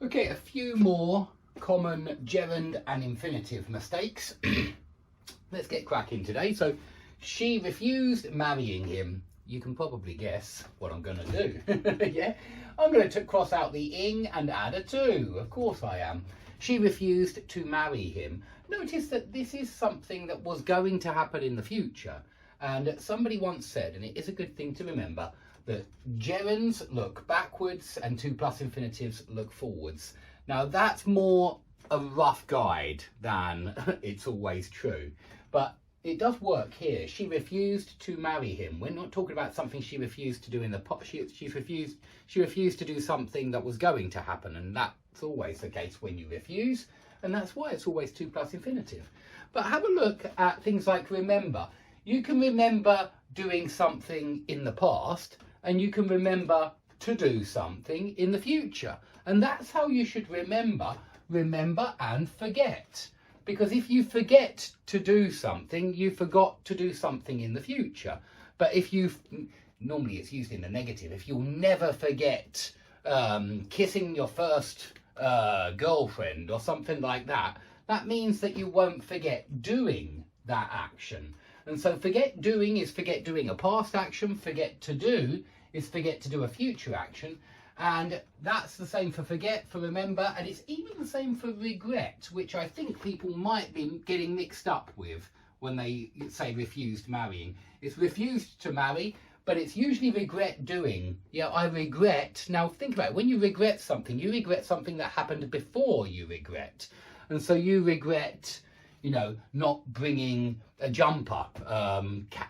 Okay, a few more common gerund and infinitive mistakes. Let's get cracking today. So, she refused marrying him. You can probably guess what I'm going to do. Yeah, I'm going to cross out the ing and add a to. Of course I am. She refused to marry him. Notice that this is something that was going to happen in the future. And somebody once said, and it is a good thing to remember, that gerunds look backwards and 2+ infinitives look forwards. Now that's more a rough guide than it's always true, but it does work here. She refused to marry him. We're not talking about something she refused to do in the past. She refused to do something that was going to happen, and that's always the case when you refuse, and that's why it's always 2+ infinitive. But have a look at things like remember. You can remember doing something in the past, and you can remember to do something in the future. And that's how you should remember and forget. Because if you forget to do something, you forgot to do something in the future. But if normally it's used in the negative, if you'll never forget kissing your first girlfriend or something like that, that means that you won't forget doing that action. And so forget doing is forget doing a past action, forget to do is forget to do a future action. And that's the same for forget, for remember, and it's even the same for regret, which I think people might be getting mixed up with when they say refused marrying. It's refused to marry, but it's usually regret doing. Yeah, I regret. Now think about it. When you regret something that happened before you regret. And so you regret, you know, not bringing a jumper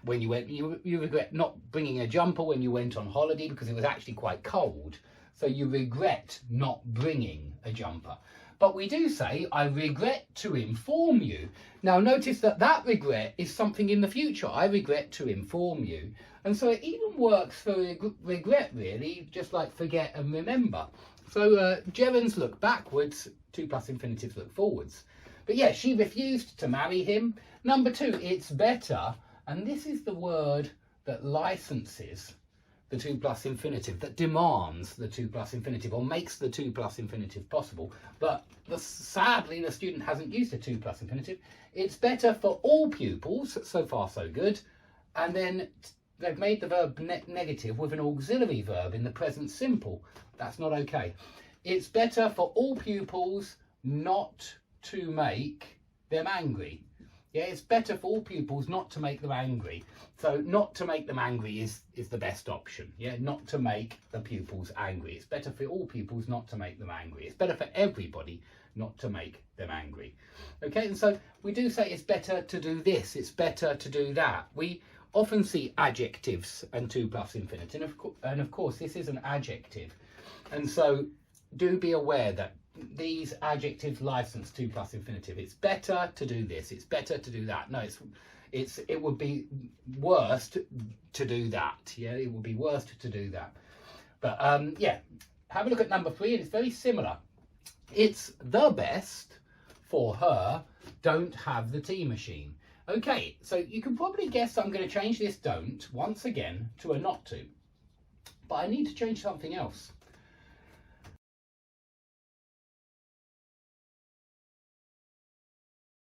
when you went. You regret not bringing a jumper when you went on holiday because it was actually quite cold. So you regret not bringing a jumper. But we do say, I regret to inform you. Now notice that that regret is something in the future. I regret to inform you. And so it even works for regret, really, just like forget and remember. So gerunds look backwards, 2+ infinitives look forwards. But yeah, she refused to marry him. Number 2, it's better. And this is the word that licenses the 2+ infinitive, that demands the 2+ infinitive or makes the 2+ infinitive possible. But sadly, the student hasn't used a 2+ infinitive. It's better for all pupils, so far so good. And then they've made the verb negative with an auxiliary verb in the present simple. That's not okay. It's better for all pupils not to make them angry. Yeah, it's better for all pupils not to make them angry. So not to make them angry is the best option. Yeah, not to make the pupils angry. It's better for all pupils not to make them angry. It's better for everybody not to make them angry. Okay, and so we do say it's better to do this. It's better to do that. We often see adjectives and 2+ infinitive. And of course, this is an adjective. And so do be aware that these adjectives license 2+ infinitive. It's better to do this. It's better to do that. No, it would be worse to do that. Yeah, it would be worse to do that. But yeah, have a look at number 3, and it's very similar. It's the best for her don't have the tea machine. Okay, so you can probably guess I'm going to change this don't once again to a not to. But I need to change something else.